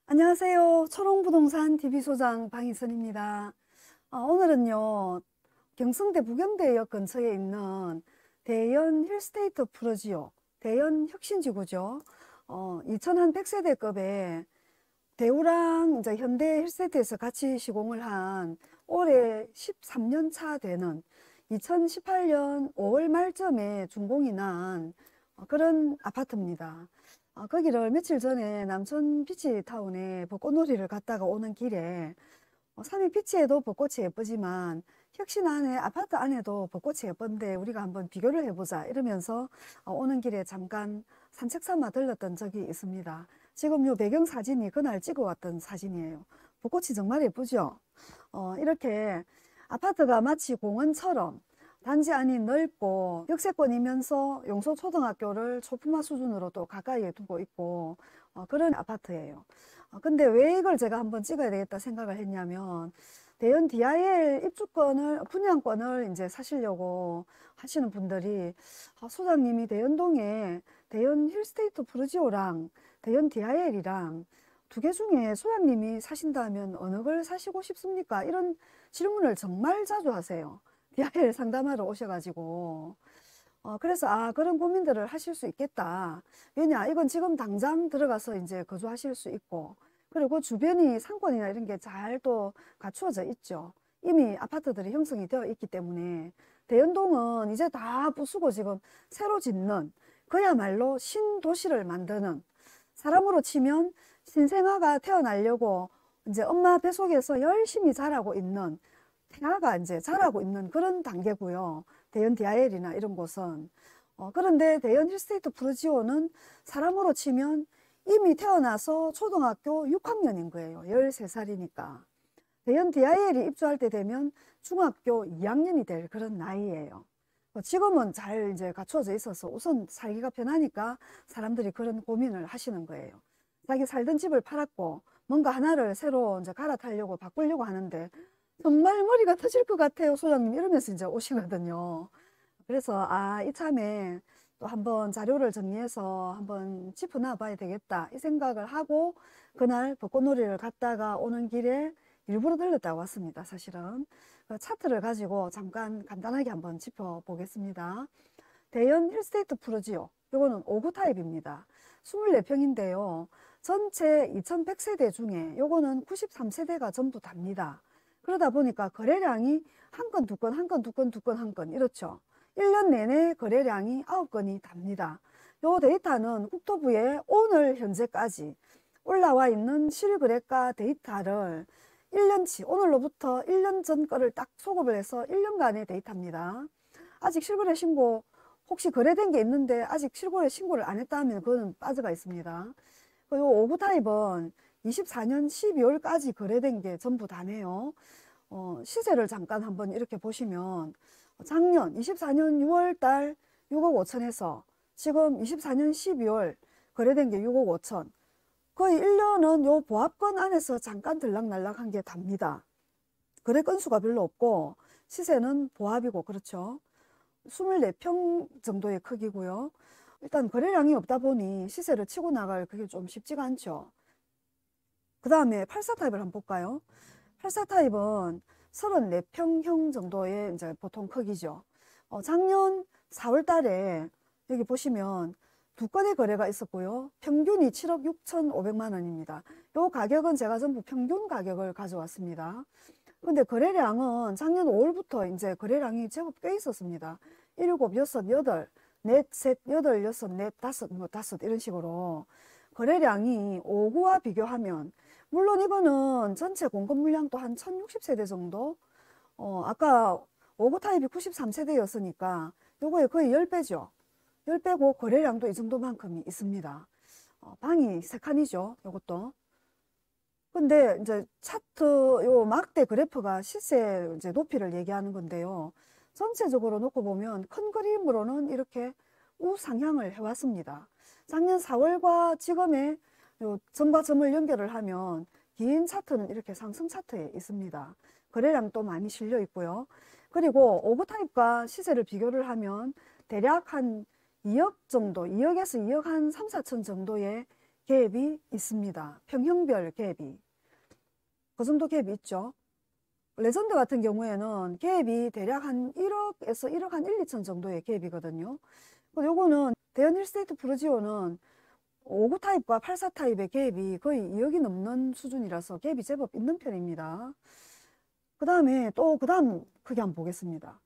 안녕하세요. 초롱부동산 TV소장 방희선입니다. 오늘은요, 경성대 부경대역 근처에 있는 대연 힐스테이트 프로지오, 대연 혁신지구죠. 2100세대급의 대우랑 이제 현대 힐스테이트에서 같이 시공을 한 올해 13년 차 되는 2018년 5월 말쯤에 준공이 난 그런 아파트입니다. 거기를 며칠 전에 남천 비치타운에 벚꽃놀이를 갔다가 오는 길에 삼익 비치에도 벚꽃이 예쁘지만 혁신 안에 아파트 안에도 벚꽃이 예쁜데 우리가 한번 비교를 해보자 이러면서 오는 길에 잠깐 산책 삼아 들렀던 적이 있습니다. 지금 요 배경 사진이 그날 찍어왔던 사진이에요. 벚꽃이 정말 예쁘죠? 이렇게 아파트가 마치 공원처럼 단지 안이 넓고 역세권이면서 용소초등학교를 초품화 수준으로 또 가까이에 두고 있고 그런 아파트예요. 근데 왜 이걸 제가 한번 찍어야 되겠다 생각을 했냐면 대연 DIL 입주권을 분양권을 이제 사시려고 하시는 분들이 소장님이 대연동에 대연 힐스테이트 프루지오랑 대연 DIL이랑 두 개 중에 소장님이 사신다면 어느 걸 사시고 싶습니까? 이런 질문을 정말 자주 하세요. DIL 상담하러 오셔가지고 그래서 그런 고민들을 하실 수 있겠다. 왜냐 이건 지금 당장 들어가서 이제 거주하실 수 있고 그리고 주변이 상권이나 이런 게 잘 또 갖추어져 있죠. 이미 아파트들이 형성이 되어 있기 때문에 대연동은 이제 다 부수고 지금 새로 짓는 그야말로 신도시를 만드는 사람으로 치면 신생아가 태어나려고 이제 엄마 뱃속에서 열심히 자라고 있는 태아가 이제 자라고 있는 그런 단계고요. 대연 DIL이나 이런 곳은. 그런데 대연 힐스테이트 프루지오는 사람으로 치면 이미 태어나서 초등학교 6학년인 거예요. 13살이니까. 대연 DIL이 입주할 때 되면 중학교 2학년이 될 그런 나이예요. 지금은 잘 이제 갖춰져 있어서 우선 살기가 편하니까 사람들이 그런 고민을 하시는 거예요. 자기 살던 집을 팔았고 뭔가 하나를 새로 이제 갈아타려고 바꾸려고 하는데 정말 머리가 터질 것 같아요, 소장님. 이러면서 이제 오시거든요. 그래서, 이참에 또 한번 자료를 정리해서 한번 짚어놔 봐야 되겠다. 이 생각을 하고, 그날 벚꽃놀이를 갔다가 오는 길에 일부러 들렀다 왔습니다, 사실은. 그 차트를 가지고 잠깐 간단하게 한번 짚어보겠습니다. 대연 힐스테이트 프루지오. 요거는 5구 타입입니다. 24평인데요. 전체 2100세대 중에 요거는 93세대가 전부 답니다. 그러다 보니까 거래량이 한 건, 두 건, 한 건, 두 건, 두 건, 한 건, 이렇죠. 1년 내내 거래량이 9건이 답니다. 요 데이터는 국토부에 오늘 현재까지 올라와 있는 실거래가 데이터를 1년치, 오늘로부터 1년 전 거를 딱 소급을 해서 1년간의 데이터입니다. 아직 실거래 신고, 혹시 거래된 게 있는데 아직 실거래 신고를 안 했다 하면 그거는 빠져가 있습니다. 요 5구 타입은 24년 12월까지 거래된 게 전부 다네요. 시세를 잠깐 한번 이렇게 보시면 작년 24년 6월 달 6억 5천에서 지금 24년 12월 거래된 게 6억 5천. 거의 1년은 요 보합권 안에서 잠깐 들락날락한 게 답니다. 거래 건수가 별로 없고 시세는 보합이고 그렇죠. 24평 정도의 크기고요. 일단 거래량이 없다 보니 시세를 치고 나갈 그게 좀 쉽지가 않죠. 그 다음에 84타입을 한번 볼까요? 84타입은 34평형 정도의 이제 보통 크기죠. 작년 4월 달에 여기 보시면 두 건의 거래가 있었고요. 평균이 7억 6,500만 원입니다. 이 가격은 제가 전부 평균 가격을 가져왔습니다. 근데 거래량은 작년 5월부터 이제 거래량이 제법 꽤 있었습니다. 7, 6, 8, 넷, 셋, 8, 6, 넷, 다섯, 뭐 다섯 이런 식으로 거래량이 5구와 비교하면 물론 이거는 전체 공급 물량도 한 1060세대 정도 아까 5구 타입이 93세대였으니까 요거에 거의 10배죠. 10배고 거래량도 이 정도만큼이 있습니다. 방이 3칸이죠. 요것도. 근데 이제 차트 요 막대 그래프가 시세 이제 높이를 얘기하는 건데요. 전체적으로 놓고 보면 큰 그림으로는 이렇게 우상향을 해왔습니다. 작년 4월과 지금의 요 점과 점을 연결을 하면 긴 차트는 이렇게 상승 차트에 있습니다. 거래량도 많이 실려 있고요. 그리고 5구 타입과 시세를 비교를 하면 대략 한 2억 정도, 2억에서 2억 한 3, 4천 정도의 갭이 있습니다. 평형별 갭이. 그 정도 갭이 있죠. 레전드 같은 경우에는 갭이 대략 한 1억에서 1억 한 1, 2천 정도의 갭이거든요. 요거는 대연 힐스테이트 프루지오는 59 타입과 84 타입의 갭이 거의 2억이 넘는 수준이라서 갭이 제법 있는 편입니다. 그 다음에 또 그 다음 크기 한번 보겠습니다.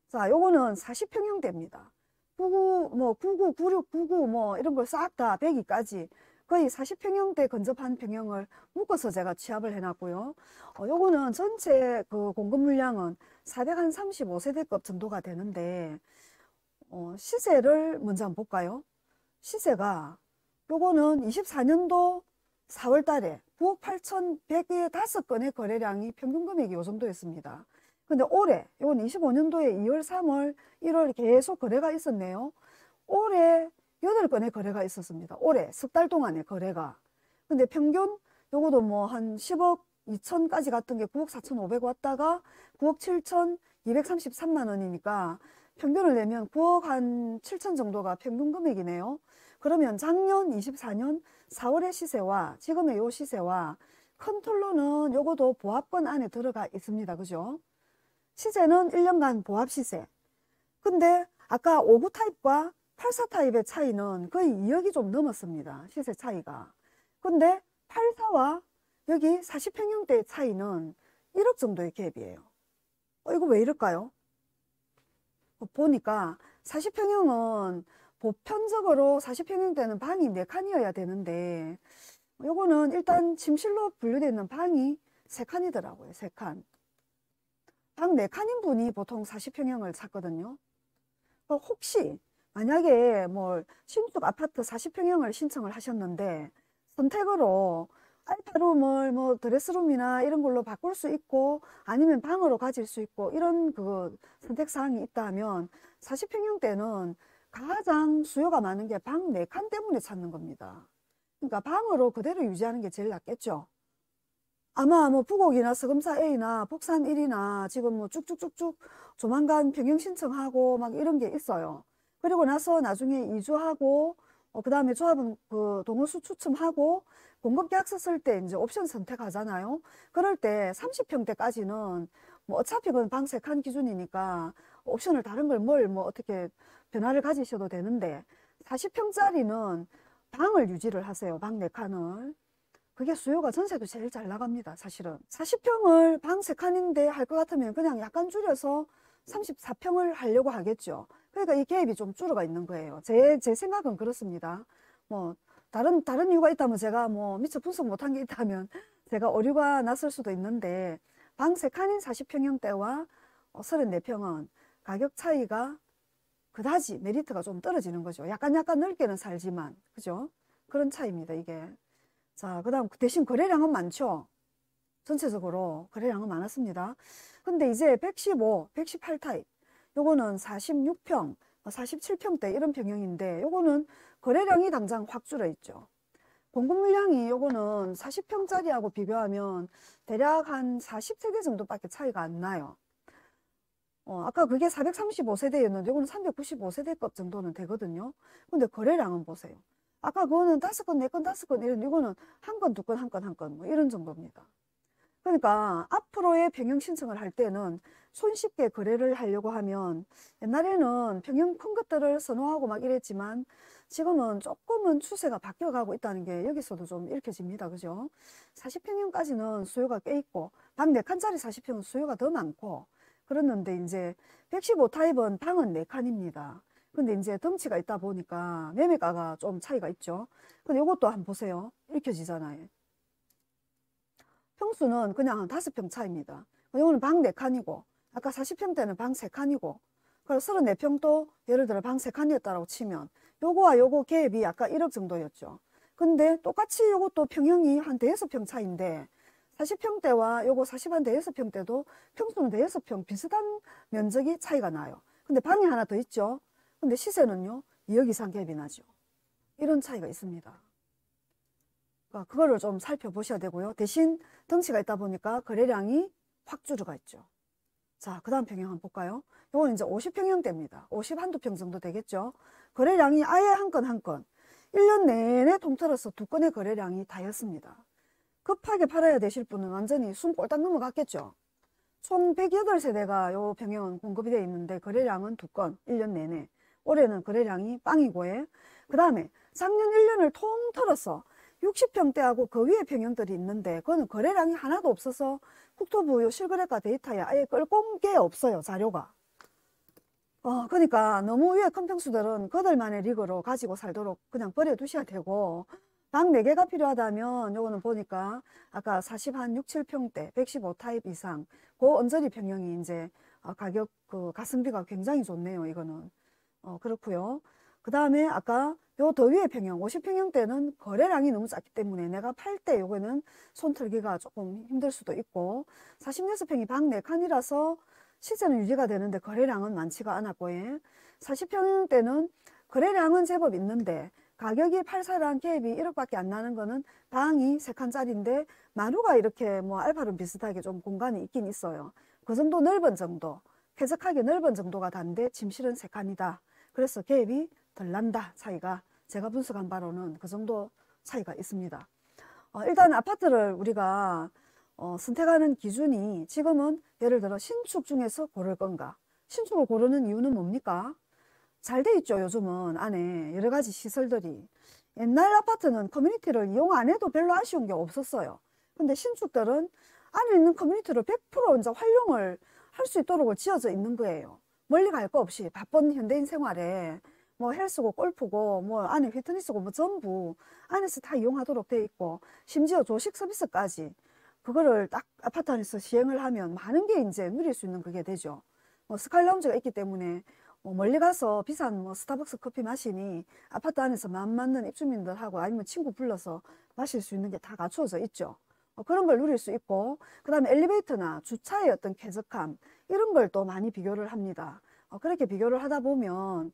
자, 요거는 40평형대입니다. 99, 96, 99 이런 걸 싹 다 100기까지 거의 40평형대 근접한 평형을 묶어서 제가 취합을 해놨고요. 요거는 전체 그 공급 물량은 435세대급 정도가 되는데, 시세를 먼저 한번 볼까요? 시세가 요거는 24년도 4월 달에 9억 8,100에 5건의 거래량이 평균 금액이 요 정도였습니다. 근데 올해, 요건 25년도에 2월, 3월, 1월 계속 거래가 있었네요. 올해 8건의 거래가 있었습니다. 올해 석 달 동안의 거래가. 근데 평균 요거도 뭐 한 10억 2천까지 갔던 게 9억 4,500 왔다가 9억 7,233만 원이니까 평균을 내면 9억 한 7천 정도가 평균 금액이네요. 그러면 작년 24년 4월의 시세와 지금의 요 시세와 컨트롤러는 요거도 보합권 안에 들어가 있습니다. 그죠? 시세는 1년간 보합 시세. 근데 아까 59 타입과 84 타입의 차이는 거의 2억이 좀 넘었습니다. 시세 차이가. 근데 84와 여기 40평형대의 차이는 1억 정도의 갭이에요. 이거 왜 이럴까요? 보니까 40평형은 보편적으로 40평형대는 방이 4칸이어야 되는데 요거는 일단 침실로 분류되어 있는 방이 3칸이더라고요. 3칸. 방 4칸인 분이 보통 40평형을 찾거든요. 혹시 만약에 뭐 신축 아파트 40평형을 신청을 하셨는데 선택으로 알파룸을 뭐 드레스룸이나 이런 걸로 바꿀 수 있고 아니면 방으로 가질 수 있고 이런 그 선택사항이 있다면 40평형대는 가장 수요가 많은 게 방 4칸 때문에 찾는 겁니다. 그러니까 방으로 그대로 유지하는 게 제일 낫겠죠. 아마 뭐 부곡이나 서금사 A나 복산 1이나 지금 뭐 쭉쭉쭉쭉 조만간 평형 신청하고 막 이런 게 있어요. 그리고 나서 나중에 이주하고 그 다음에 조합은 그 동호수 추첨하고 공급계약서 쓸 때 이제 옵션 선택하잖아요. 그럴 때 30평대까지는 뭐 어차피 그건 방 3칸 기준이니까 옵션을 다른 걸 뭐 어떻게 변화를 가지셔도 되는데 40평짜리는 방을 유지를 하세요. 방 4칸을. 그게 수요가 전세도 제일 잘 나갑니다. 사실은 40평을 방 3칸인데 할 것 같으면 그냥 약간 줄여서 34평을 하려고 하겠죠. 그러니까 이 갭이 좀 줄어가 있는 거예요. 제 생각은 그렇습니다. 뭐 다른 이유가 있다면 제가 뭐 미처 분석 못한 게 있다면 제가 오류가 났을 수도 있는데 방 3칸인 40평형대와 34평은 가격 차이가 그다지 메리트가 좀 떨어지는 거죠. 약간 넓게는 살지만 그죠? 그런 차이입니다. 이게. 자, 그 다음 대신 거래량은 많죠. 전체적으로 거래량은 많았습니다. 근데 이제 115, 118 타입 요거는 46평, 47평대 이런 평형인데 요거는 거래량이 당장 확 줄어 있죠. 공급 물량이 요거는 40평짜리하고 비교하면 대략 한 40세대 정도밖에 차이가 안 나요. 아까 그게 435세대였는데 요거는 395세대급 정도는 되거든요. 근데 거래량은 보세요. 아까 그거는 5건, 4건, 5건 이런 이거는 1건, 2건, 1건, 1건 뭐 이런 정도입니다. 그러니까 앞으로의 평형 신청을 할 때는 손쉽게 거래를 하려고 하면 옛날에는 평형 큰 것들을 선호하고 막 이랬지만 지금은 조금은 추세가 바뀌어가고 있다는 게 여기서도 좀 읽혀집니다. 그죠? 40평형까지는 수요가 꽤 있고 방 4칸짜리 40평은 수요가 더 많고 그랬는데 이제 115 타입은 방은 4칸입니다. 근데 이제 덩치가 있다 보니까 매매가가 좀 차이가 있죠. 근데 이것도 한번 보세요. 읽혀지잖아요. 평수는 그냥 한 5평 차입니다. 이거는 방 4칸이고 아까 40평대는 방 3칸이고 그래서 34평도 예를 들어 방 3칸이었다고 치면 요거와 요거 갭이 아까 1억 정도였죠. 근데 똑같이 요것도 평형이 한 5평 차인데 40평대와 요거 40한 5평대도 평수는 5평 비슷한 면적이 차이가 나요. 근데 방이 하나 더 있죠. 근데 시세는요 2억 이상 갭이 나죠. 이런 차이가 있습니다. 그러니까 그거를 좀 살펴보셔야 되고요. 대신 덩치가 있다 보니까 거래량이 확 줄어가 있죠. 자, 그 다음 평형 한번 볼까요? 이건 이제 50평형대입니다. 50 한두 평 정도 되겠죠. 거래량이 아예 한 건 한 건. 1년 내내 통틀어서 두 건의 거래량이 다였습니다. 급하게 팔아야 되실 분은 완전히 숨 꼴딱 넘어갔겠죠. 총 108세대가 요 병영은 공급이 되어 있는데 거래량은 2건 1년 내내. 올해는 거래량이 빵이고에 그 다음에 작년 1년을 통틀어서 60평대하고 그 위에 평형들이 있는데 그거는 거래량이 하나도 없어서 국토부 요 실거래가 데이터에 아예 끌고 온 게 없어요, 자료가. 그러니까 너무 위에 큰 평수들은 그들만의 리그로 가지고 살도록 그냥 버려두셔야 되고, 방 4개가 필요하다면 요거는 보니까 아까 40한 6, 7평대 115 타입 이상 그 언저리 평형이 이제 가격 그 가성비가 굉장히 좋네요. 이거는 그렇고요. 그 다음에 아까 요 더 위에 평형 50평형대는 거래량이 너무 작기 때문에 내가 팔 때 요거는 손 털기가 조금 힘들 수도 있고, 46평이 방 4칸이라서 시세는 유지가 되는데 거래량은 많지가 않았고, 40평형대는 거래량은 제법 있는데 가격이 84랑 갭이 1억밖에 안 나는 거는 방이 3칸짜리인데 마루가 이렇게 뭐 알파룸 비슷하게 좀 공간이 있긴 있어요. 그 정도 넓은 정도, 쾌적하게 넓은 정도가 단데 침실은 3칸이다. 그래서 갭이 덜 난다, 차이가. 제가 분석한 바로는 그 정도 차이가 있습니다. 일단 아파트를 우리가 선택하는 기준이 지금은 예를 들어 신축 중에서 고를 건가? 신축을 고르는 이유는 뭡니까? 잘 돼 있죠, 요즘은 안에 여러 가지 시설들이. 옛날 아파트는 커뮤니티를 이용 안 해도 별로 아쉬운 게 없었어요. 근데 신축들은 안에 있는 커뮤니티를 100% 이제 활용을 할 수 있도록 지어져 있는 거예요. 멀리 갈 거 없이 바쁜 현대인 생활에 뭐 헬스고 골프고 뭐 안에 피트니스고 뭐 전부 안에서 다 이용하도록 돼 있고, 심지어 조식 서비스까지 그거를 딱 아파트 안에서 시행을 하면 많은 게 이제 누릴 수 있는 그게 되죠. 뭐 스카이 라운지가 있기 때문에 뭐 멀리 가서 비싼 뭐 스타벅스 커피 마시니 아파트 안에서 마음 맞는 입주민들하고 아니면 친구 불러서 마실 수 있는 게 다 갖추어져 있죠. 그런 걸 누릴 수 있고, 그 다음에 엘리베이터나 주차의 어떤 쾌적함 이런 걸 또 많이 비교를 합니다. 그렇게 비교를 하다 보면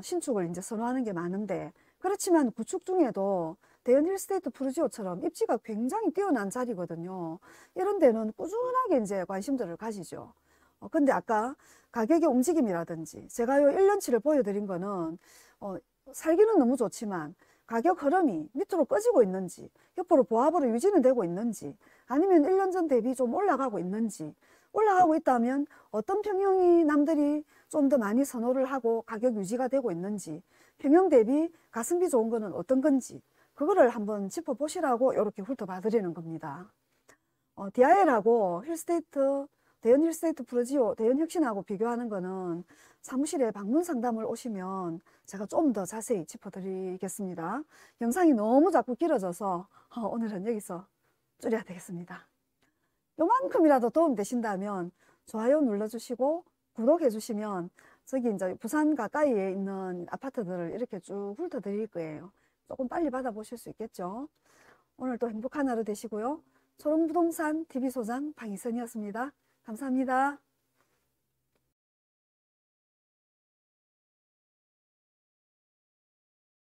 신축을 이제 선호하는 게 많은데, 그렇지만 구축 중에도 대연 힐스테이트 푸르지오처럼 입지가 굉장히 뛰어난 자리거든요. 이런 데는 꾸준하게 이제 관심들을 가지죠. 근데 아까 가격의 움직임이라든지 제가 요 1년치를 보여드린 거는 살기는 너무 좋지만 가격 흐름이 밑으로 꺼지고 있는지, 옆으로 보합으로 유지는 되고 있는지, 아니면 1년 전 대비 좀 올라가고 있는지, 올라가고 있다면 어떤 평형이 남들이 좀 더 많이 선호를 하고 가격 유지가 되고 있는지, 평형 대비 가성비 좋은 거는 어떤 건지, 그거를 한번 짚어보시라고 이렇게 훑어봐 드리는 겁니다. DIL하고 힐스테이트, 대연 힐스테이트 프로지오, 대연 혁신하고 비교하는 거는 사무실에 방문 상담을 오시면 제가 좀 더 자세히 짚어드리겠습니다. 영상이 너무 자꾸 길어져서 오늘은 여기서 줄여야 되겠습니다. 요만큼이라도 도움 되신다면 좋아요 눌러주시고 구독해 주시면 저기 이제 부산 가까이에 있는 아파트들을 이렇게 쭉 훑어드릴 거예요. 조금 빨리 받아보실 수 있겠죠. 오늘도 행복한 하루 되시고요. 초롱부동산 TV소장 방희선이었습니다. 감사합니다.